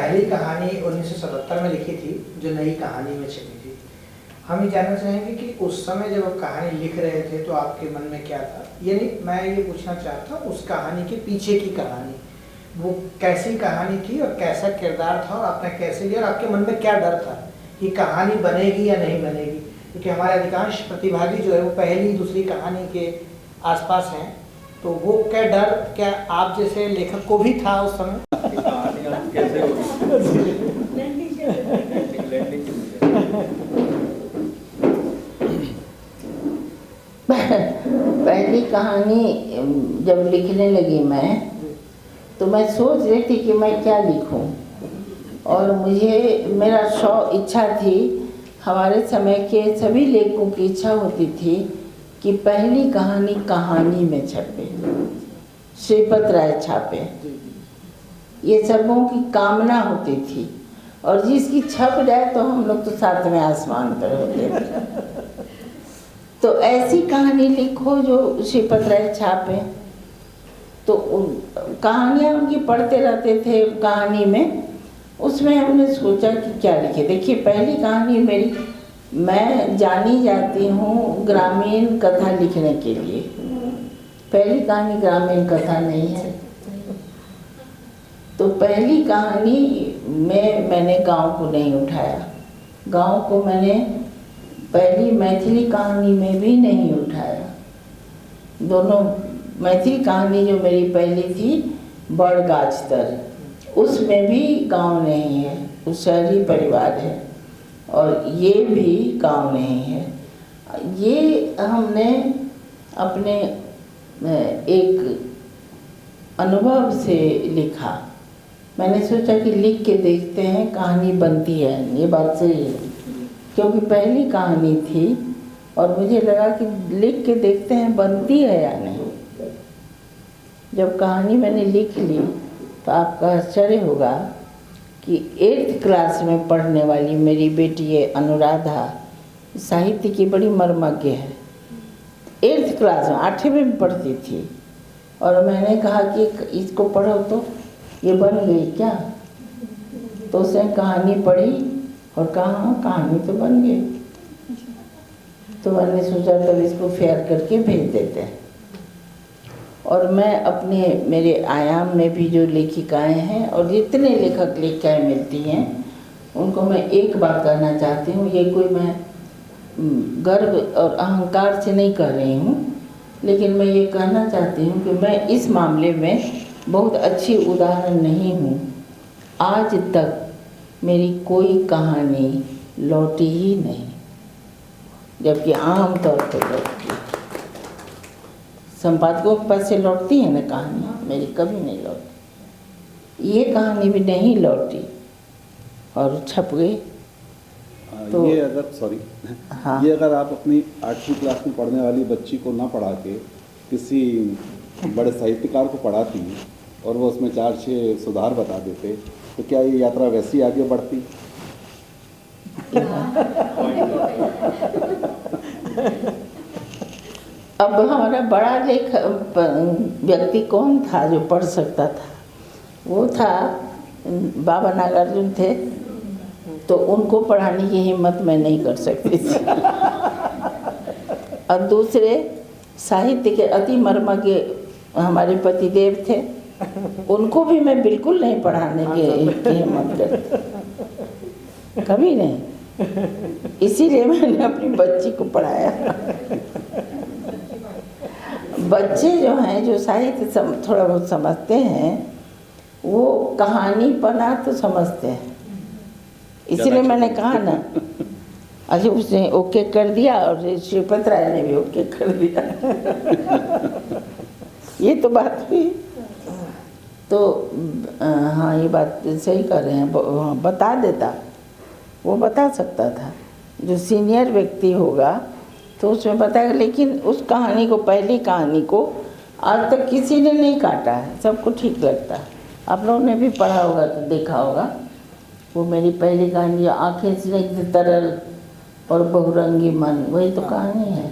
पहली कहानी 1977 में लिखी थी जो नई कहानी में छपी थी। हम ये जानना चाहेंगे कि उस समय जब आप कहानी लिख रहे थे तो आपके मन में क्या था, यानी मैं ये पूछना चाहता उस कहानी के पीछे की कहानी, वो कैसी कहानी थी और कैसा किरदार था और आपने कैसे लिया और आपके मन में क्या डर था कि कहानी बनेगी या नहीं बनेगी, क्योंकि हमारे अधिकांश प्रतिभागी जो है वो पहली दूसरी कहानी के आसपास हैं, तो वो क्या डर क्या आप जैसे लेखक को भी था उस समय? कैसे होगी? पहली कहानी जब लिखने लगी मैं, तो मैं सोच रही थी कि मैं क्या लिखूं, और मुझे मेरा इच्छा थी, हमारे समय के सभी लेखकों की इच्छा होती थी कि पहली कहानी कहानी में छपे, श्रीपत राय छापे, ये सबों की कामना होती थी, और जिसकी छप जाए तो हम लोग तो सातवें आसमान पर होते थे। तो ऐसी कहानी लिखो जो श्रीपत राय छापे। तो कहानियाँ उनकी पढ़ते रहते थे कहानी में, उसमें हमने सोचा कि क्या लिखे। देखिए, पहली कहानी मेरी, मैं जानी जाती हूँ ग्रामीण कथा लिखने के लिए, पहली कहानी ग्रामीण कथा नहीं है। तो पहली कहानी में मैंने गांव को नहीं उठाया, गांव को मैंने पहली मैथिली कहानी में भी नहीं उठाया। दोनों मैथिली कहानी जो मेरी पहली थी बड़गाछतर, उसमें भी गांव नहीं है, उस शहरी परिवार है, और ये भी गांव नहीं है। ये हमने अपने एक अनुभव से लिखा। मैंने सोचा कि लिख के देखते हैं कहानी बनती है, ये बात सही है, क्योंकि पहली कहानी थी और मुझे लगा कि लिख के देखते हैं बनती है या नहीं। जब कहानी मैंने लिख ली तो आपका आश्चर्य होगा कि 8th क्लास में पढ़ने वाली मेरी बेटी है अनुराधा, साहित्य की बड़ी मर्मज्ञ है, 8th क्लास में 8वीं में पढ़ती थी, और मैंने कहा कि इसको पढ़ो तो ये बन गई क्या? तो उसने कहानी पढ़ी और कहा हाँ कहानी तो बन गई। तो मैंने सोचा तब इसको फेयर करके भेज देते हैं। और मैं अपने मेरे आयाम में भी जो लेखिकाएं हैं और जितने लेखक लेखिकाएं मिलती हैं, उनको मैं एक बात कहना चाहती हूँ, ये कोई मैं गर्व और अहंकार से नहीं कह रही हूँ, लेकिन मैं ये कहना चाहती हूँ कि मैं इस मामले में बहुत अच्छी उदाहरण नहीं हूँ। आज तक मेरी कोई कहानी लौटी ही नहीं, जबकि आम तौर पर लौटती है। संपादकों के पास से लौटती है ना कहानी, मेरी कभी नहीं लौटी। ये कहानी भी नहीं लौटी और छप गई। तो ये अगर हाँ, ये अगर आप अपनी 8वीं क्लास में पढ़ने वाली बच्ची को ना पढ़ा के किसी बड़े साहित्यकार को पढ़ाती और वो उसमें 4-6 सुधार बता देते, तो क्या ये यात्रा वैसी आगे बढ़ती? अब हमारा बड़ा व्यक्ति कौन था जो पढ़ सकता था? वो था बाबा नागार्जुन थे, तो उनको पढ़ाने की हिम्मत मैं नहीं कर सकती थी। और दूसरे साहित्य के अति मर्मज्ञ हमारे पतिदेव थे, उनको भी मैं बिल्कुल नहीं पढ़ाने की हिम्मत करती, कभी नहीं। इसीलिए मैंने अपनी बच्ची को पढ़ाया। बच्चे जो हैं, जो साहित्य थोड़ा बहुत समझते हैं, वो कहानी पढ़ा तो समझते हैं। इसीलिए मैंने कहा ना, अच्छा उसने ओके कर दिया और श्रीपत राय ने भी ओके कर दिया। ये तो बात हुई। तो हाँ, ये बात सही कर रहे हैं, बता देता, वो बता सकता था। जो सीनियर व्यक्ति होगा तो उसमें बताएगा, लेकिन उस कहानी को, पहली कहानी को आज तक किसी ने नहीं काटा है, सबको ठीक लगता है। आप लोगों ने भी पढ़ा होगा तो देखा होगा, वो मेरी पहली कहानी आंखें स्निग्ध तरल और बहुरंगी मन, वही तो कहानी है।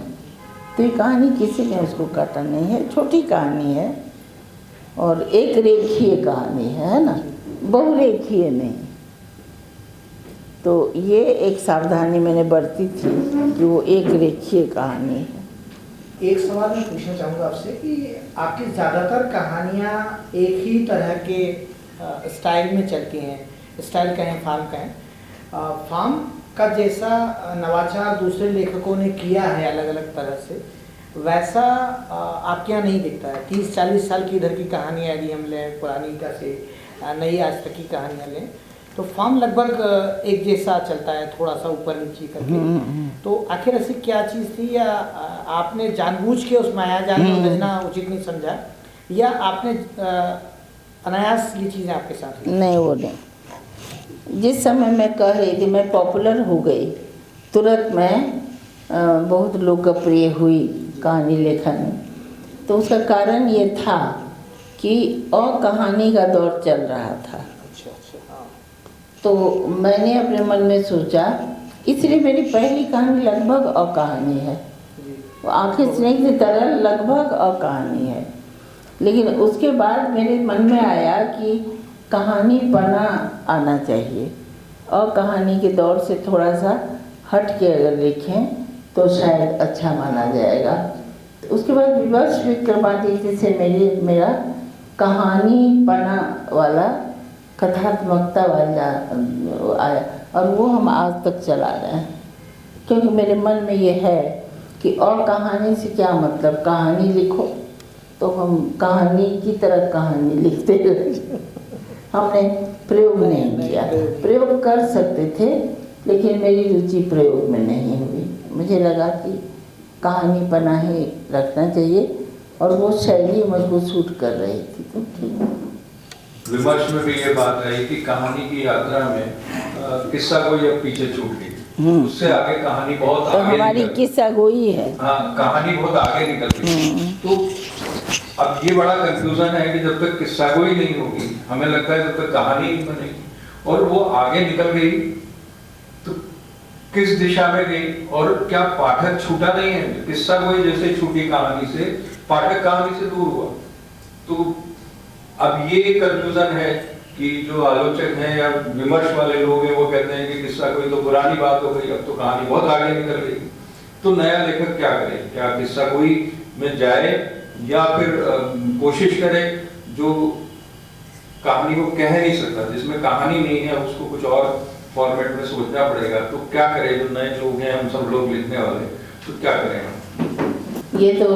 तो ये कहानी किसी ने उसको काटा नहीं है, छोटी कहानी है और एक रेखीय कहानी है ना, बहुरेखीय नहीं। तो ये एक सावधानी मैंने बरती थी कि वो एक रेखीय कहानी है। एक सवाल मैं पूछना चाहूँगा आपसे कि आपकी ज़्यादातर कहानियाँ एक ही तरह के स्टाइल में चलती हैं, स्टाइल कहें फार्म कहें, फार्म का जैसा नवाचार दूसरे लेखकों ने किया है अलग अलग तरह से, वैसा आपके यहाँ नहीं दिखता है। 30-40 साल की इधर की कहानी यदि हम लें, पुरानी का से नई आज तक की कहानियाँ लें, तो फॉर्म लगभग एक जैसा चलता है, थोड़ा सा ऊपर नीचे करके। तो आखिर ऐसी क्या चीज़ थी, या आपने जानबूझ के उस मायाजाल में उलझना उचित नहीं समझा, या आपने अनायास ये चीज़ें आपके साथ? नहीं, वो नहीं। जिस समय मैं कह रही थी मैं पॉपुलर हो गई, तुरंत मैं बहुत लोकप्रिय हुई कहानी लेखन में, तो उसका कारण ये था कि और कहानी का दौर चल रहा था। तो मैंने अपने मन में सोचा, इसलिए मेरी पहली कहानी लगभग और कहानी है, वो आंखें स्नेह की तरह लगभग और कहानी है। लेकिन उसके बाद मेरे मन में आया कि कहानी पना आना चाहिए, और कहानी के दौर से थोड़ा सा हट के अगर लिखें तो शायद अच्छा माना जाएगा। तो उसके बाद विवश विक्रमादित्य से मेरा कहानी पना वाला, कथात्मकता वाला आया, और वो हम आज तक चला रहे हैं। क्योंकि मेरे मन में ये है कि और कहानी से क्या मतलब, कहानी लिखो तो हम कहानी की तरह कहानी लिखते रहे। हमने प्रयोग नहीं किया, प्रयोग कर सकते थे लेकिन मेरी रुचि प्रयोग में नहीं हुई। मुझे लगा कि कहानी पना ही रखना चाहिए, और वो शैली मुझको सूट कर रही थी, तो ठीक। विमर्श में भी ये बात रही कि कहानी की यात्रा में किस्सा कोई अब पीछे छूट गई, उससे आगे कहानी बहुत तो आगे हमारी किस्सा गोई है। हाँ, कहानी बहुत आगे निकल गई। तो अब ये बड़ा कंफ्यूजन है कि जब तक किस्सा गोई नहीं होगी, हमें लगता है जब तक कहानी नहीं बनेगी, और वो आगे निकल गई तो किस दिशा में गई, और क्या पाठक छूटा नहीं है? किस्सा गोई जैसे छूटी कहानी से, पाठक कहानी से दूर हुआ। तो अब ये कंफ्यूजन है कि जो आलोचक हैं या विमर्श वाले लोग हैं वो कहते हैं कि किस्सा कोई तो पुरानी बात हो गई, अब तो कहानी बहुत आगे निकल गई। तो नया लेखक क्या करे? क्या किस्सा कोई में जाए, या फिर कोशिश करे जो कहानी को कह नहीं सकता, जिसमें कहानी नहीं है, उसको कुछ और फॉर्मेट में सोचना पड़ेगा। तो क्या करें जो नए लोग हैं, हम सब लोग लिखने वाले, तो क्या करें हम? ये तो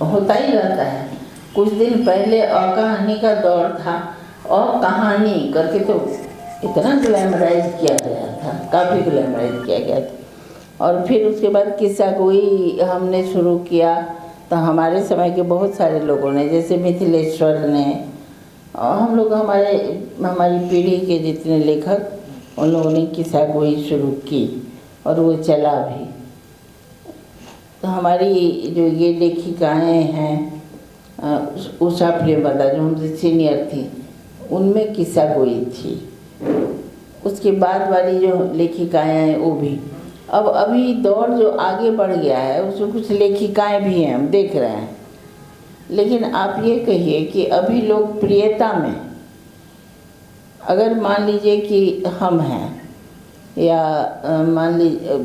होता ही रहता है। कुछ दिन पहले कहानी का दौर था, और कहानी करके तो इतना ग्लैमराइज किया गया था, काफ़ी ग्लैमराइज किया गया था। और फिर उसके बाद किस्सा कोई हमने शुरू किया, तो हमारे समय के बहुत सारे लोगों ने, जैसे मिथिलेश्वर ने, और हम लोग हमारी पीढ़ी के जितने लेखक, उन लोगों ने किस्सा कोई शुरू की, और वो चला भी। तो हमारी जो ये लेखिकाएँ हैं, उषा प्रेमदा जो हमसे सीनियर थी, उनमें किस्सा गोई थी। उसके बाद वाली जो लेखिकाएँ हैं वो भी। अब अभी दौर जो आगे बढ़ गया है उसमें कुछ लेखिकाएँ भी हैं, हम देख रहे हैं। लेकिन आप ये कहिए कि अभी लोकप्रियता में, अगर मान लीजिए कि हम हैं, या मान लीजिए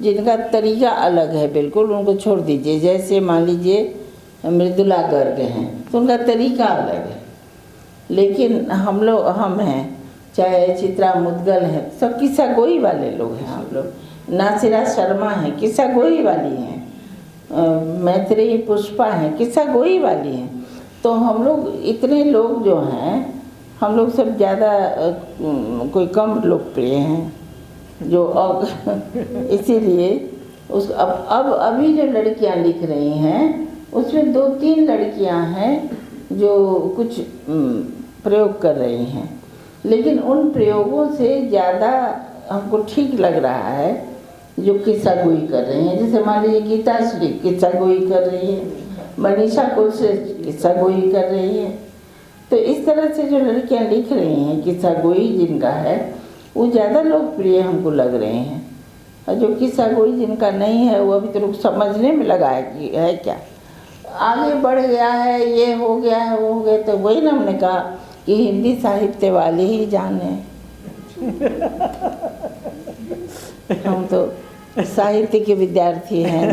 जिनका तरीका अलग है बिल्कुल, उनको छोड़ दीजिए। जैसे मान लीजिए मृदुला गर्ग हैं, तो उनका तरीका अलग है। लेकिन हम हैं, चाहे चित्रा मुद्गल हैं, सब किस्सा गोई वाले लोग हैं। हम लोग नासिरा शर्मा हैं, किस्सा गोई वाली हैं। मैत्रेयी पुष्पा हैं, किस्सा गोई वाली हैं। तो हम लोग इतने लोग जो हैं, हम लोग सब ज़्यादा कोई कम लोकप्रिय हैं जो इसीलिए अब अभी जो लड़कियां लिख रही हैं उसमें 2-3 लड़कियां हैं जो कुछ प्रयोग कर रही हैं। लेकिन उन प्रयोगों से ज़्यादा हमको ठीक लग रहा है जो किस्सा गोई कर रही हैं। जैसे मान लीजिए गीता श्री किस्सा गोई कर रही है, मनीषा कौशिक किस्सा गोई कर रही है। तो इस तरह से जो लड़कियां लिख रही हैं, किस्सा गोई जिनका है, वो ज़्यादा लोकप्रिय हमको लग रहे हैं। और जो किस्सा गोई जिनका नहीं है, वो अभी तो लोग समझने में लगा है कि है क्या, आगे बढ़ गया है, ये हो गया है, वो हो गया। तो वही ना हमने कहा कि हिंदी साहित्य वाले ही जाने। हम तो साहित्य के विद्यार्थी हैं।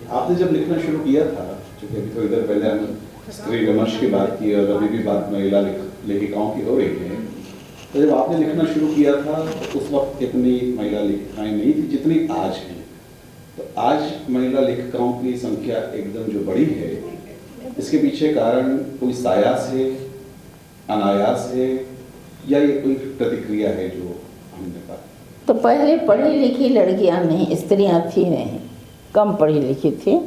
आपने जब लिखना शुरू किया था, चूंकि अभी थोड़ी देर पहले हमने स्त्री विमर्श की बात की और अभी भी बात महिला लेखिकाओं की हो रही है, तो जब आपने लिखना शुरू किया था तो उस वक्त इतनी महिला लेखिकाएं नहीं थी जितनी आज हैं। तो आज महिला लेखिकाओं की संख्या एकदम जो बड़ी है, इसके पीछे कारण कोई सायास है, अनायास है, या ये कोई प्रतिक्रिया है जो हमने कहा? तो पहले पढ़ी लिखी लड़कियां नहीं, स्त्रियां थी नहीं, कम पढ़ी लिखी थी।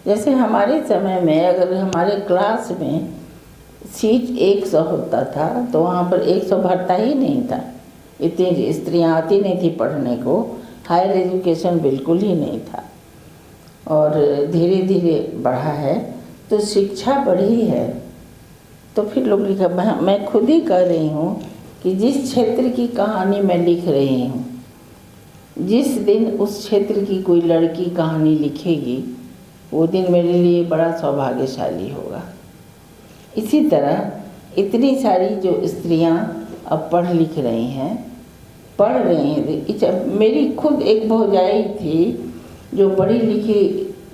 जैसे हमारे समय में अगर हमारे क्लास में सीट 100 होता था तो वहाँ पर 100 भरता ही नहीं था। इतनी स्त्रियां आती नहीं थी पढ़ने को, हायर एजुकेशन बिल्कुल ही नहीं था। और धीरे धीरे बढ़ा है, तो शिक्षा बढ़ी है, तो फिर लोग लिखा। मैं खुद ही कह रही हूँ कि जिस क्षेत्र की कहानी मैं लिख रही हूँ, जिस दिन उस क्षेत्र की कोई लड़की कहानी लिखेगी, वो दिन मेरे लिए बड़ा सौभाग्यशाली होगा। इसी तरह इतनी सारी जो स्त्रियां अब पढ़ लिख रही हैं, पढ़ रही हैं। मेरी खुद एक भौजाई थी जो पढ़ी लिखी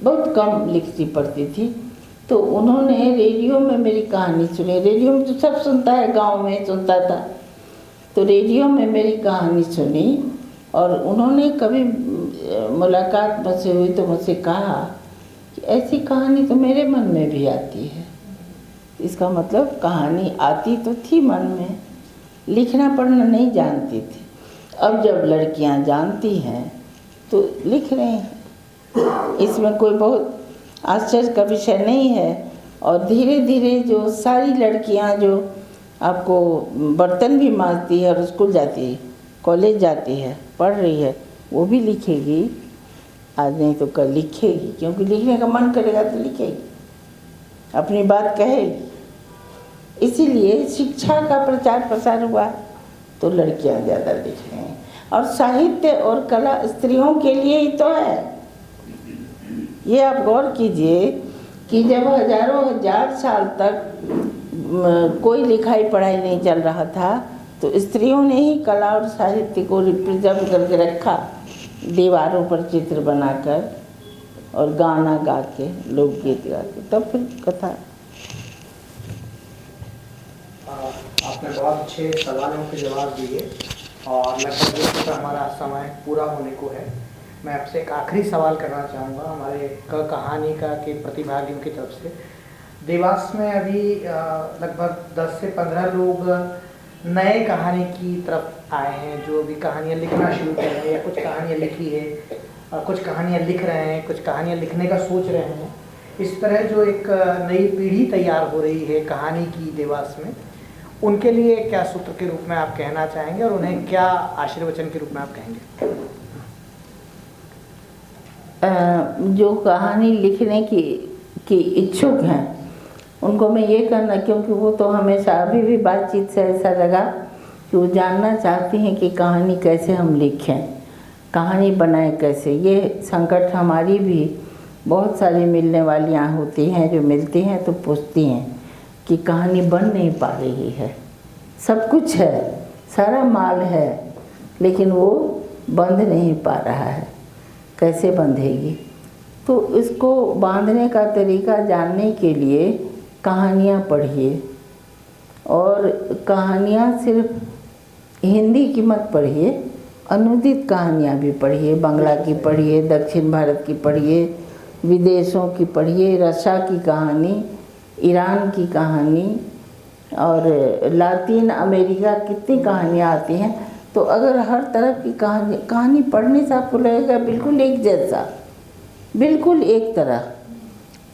बहुत कम लिखती पढ़ती थी, तो उन्होंने रेडियो में मेरी कहानी सुनी। रेडियो में तो सब सुनता है, गांव में सुनता था, तो रेडियो में मेरी कहानी सुनी और उन्होंने कभी मुलाकात मुझसे हुई तो मुझसे कहा कि ऐसी कहानी तो मेरे मन में भी आती है। इसका मतलब कहानी आती तो थी मन में, लिखना पढ़ना नहीं जानती थी। अब जब लड़कियां जानती हैं तो लिख रही हैं, इसमें कोई बहुत आश्चर्य का विषय नहीं है। और धीरे धीरे जो सारी लड़कियां जो आपको बर्तन भी मांजती है और स्कूल जाती है, कॉलेज जाती है, पढ़ रही है, वो भी लिखेगी। आज नहीं तो कल लिखेगी, क्योंकि लिखने का मन करेगा तो लिखेगी, अपनी बात कहेगी। इसीलिए शिक्षा का प्रचार प्रसार हुआ तो लड़कियां ज़्यादा लिख रही हैं। और साहित्य और कला स्त्रियों के लिए ही तो है। ये आप गौर कीजिए कि जब हजारों हजार साल तक कोई लिखाई पढ़ाई नहीं चल रहा था, तो स्त्रियों ने ही कला और साहित्य को रिप्रेजेंट करके रखा, दीवारों पर चित्र बनाकर और गाना गा के, लोकगीत गा के, तब फिर कथा। आपने बहुत अच्छे सवालों के जवाब दिए और लगभग दोस्तों हमारा समय पूरा होने को है। मैं आपसे एक आखिरी सवाल करना चाहूँगा हमारे कहानी का के प्रतिभागियों की तरफ से। देवास में अभी लगभग 10 से 15 लोग नए कहानी की तरफ आए हैं, जो अभी कहानियाँ लिखना शुरू कर रहे हैं या कुछ कहानियाँ लिखी है, कुछ कहानियाँ लिख रहे हैं, कुछ कहानियाँ लिखने का सोच रहे हैं। इस तरह जो एक नई पीढ़ी तैयार हो रही है कहानी की देवास में, उनके लिए क्या सूत्र के रूप में आप कहना चाहेंगे और उन्हें क्या आशीर्वचन के रूप में आप कहेंगे? जो कहानी लिखने की इच्छुक हैं उनको मैं ये कहना, क्योंकि वो तो हमेशा अभी भी बातचीत से ऐसा लगा कि वो जानना चाहती हैं कि कहानी कैसे हम लिखें, कहानी बनाएं कैसे। ये संकट हमारी भी बहुत सारी मिलने वालियाँ होती हैं, जो मिलती हैं तो पूछती हैं कि कहानी बन नहीं पा रही है, सब कुछ है, सारा माल है, लेकिन वो बंध नहीं पा रहा है, कैसे बंधेगी। तो इसको बांधने का तरीका जानने के लिए कहानियाँ पढ़िए, और कहानियाँ सिर्फ हिंदी की मत पढ़िए, अनुदित कहानियाँ भी पढ़िए, बांग्ला की पढ़िए, दक्षिण भारत की पढ़िए, विदेशों की पढ़िए, रशिया की कहानी, ईरान की कहानी और लातीन अमेरिका कितनी कहानियाँ आती हैं। तो अगर हर तरह की कहानी पढ़ने से आपको लगेगा बिल्कुल एक जैसा, बिल्कुल एक तरह,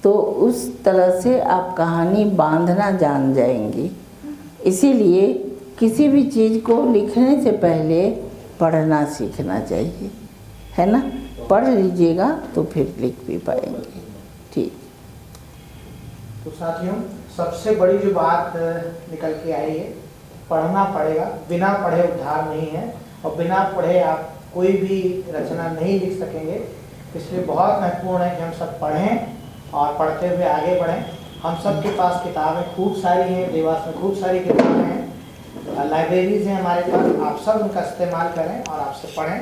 तो उस तरह से आप कहानी बांधना जान जाएंगी। इसीलिए किसी भी चीज़ को लिखने से पहले पढ़ना सीखना चाहिए, है ना। पढ़ लीजिएगा तो फिर लिख भी पाएंगे। ठीक। तो साथियों, सबसे बड़ी जो बात निकल के आई है, पढ़ना पड़ेगा, बिना पढ़े उद्धार नहीं है, और बिना पढ़े आप कोई भी रचना नहीं लिख सकेंगे। इसलिए बहुत महत्वपूर्ण है कि हम सब पढ़ें और पढ़ते हुए आगे बढ़ें। हम सब के पास किताबें खूब सारी हैं, देवास में खूब सारी किताबें हैं, लाइब्रेरीज हैं हमारे पास, आप सब उनका इस्तेमाल करें और आपसे पढ़ें।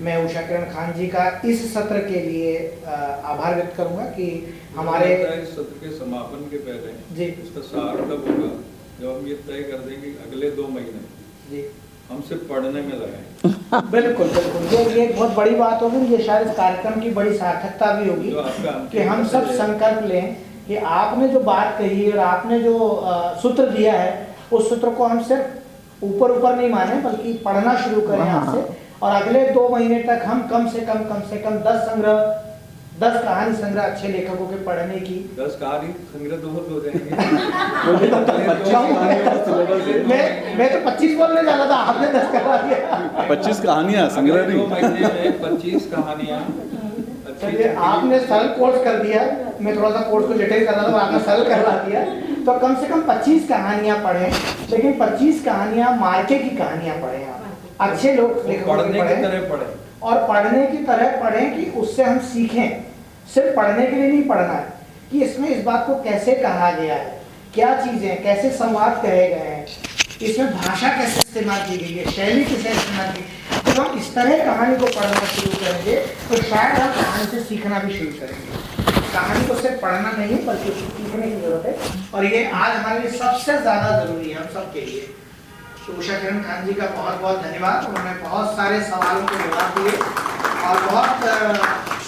मैं उषा किरण खान जी का इस सत्र के लिए आभार व्यक्त करूंगा कि हमारे इस सत्र के समापन के पहले जी इसका सार तब होगा जब हम ये तय कर देंगे कि अगले 2 महीने जी हम सिर्फ पढ़ने में लगाएं। बिल्कुल बिल्कुल, ये एक बहुत बड़ी बात होगी। ये शायद इस कार्यक्रम की बड़ी सार्थकता भी होगी जो आपका कि हम सब संकल्प लें कि आपने जो बात कही और आपने जो सूत्र दिया है उस सूत्र को हम सिर्फ ऊपर ऊपर नहीं माने बल्कि पढ़ना शुरू करें आज से, और अगले 2 महीने तक हम कम से कम 10 कहानी संग्रह अच्छे लेखकों के पढ़ने की 10 कहानी संग्रह तो बहुत हो जाएंगे। मैं तो 25 बोलने जा रहा था, आपने 10 करवा दिया। 25 कहानियाँ संग्रह 2 नहीं। महीने में 25 कहानियाँ। चलिए, आपने सरल कोर्स कर दिया, मैं थोड़ा सा कोर्स को जटिल कर रहा था, आपने सरल करवा दिया। तो कम से कम 25 कहानियां पढ़ें, लेकिन 25 कहानियां मार्के की कहानियां पढ़ें, आप अच्छे लोग पढ़ने की तरह पढ़ें और पढ़ने की तरह पढ़ें कि उससे हम सीखें। सिर्फ पढ़ने के लिए नहीं पढ़ना है कि इसमें इस बात को कैसे कहा गया है, क्या चीजें, कैसे संवाद कहे गए हैं, इसमें भाषा कैसे इस्तेमाल की गई है, शैली कैसे इस्तेमाल की। जब हम इस तरह कहानी को पढ़ना शुरू करेंगे तो शायद हम कहानी से सीखना भी शुरू करेंगे। कहानी को सिर्फ पढ़ना नहीं है बल्कि उसको सीखने की जरूरत है, और ये आज हमारे लिए सबसे ज्यादा जरूरी है, हम सबके लिए। तो उषा किरण खान जी का बहुत बहुत धन्यवाद। उन्होंने बहुत सारे सवालों के जवाब दिए और बहुत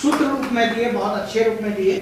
सूत्र रूप में दिए, बहुत अच्छे रूप में दिए।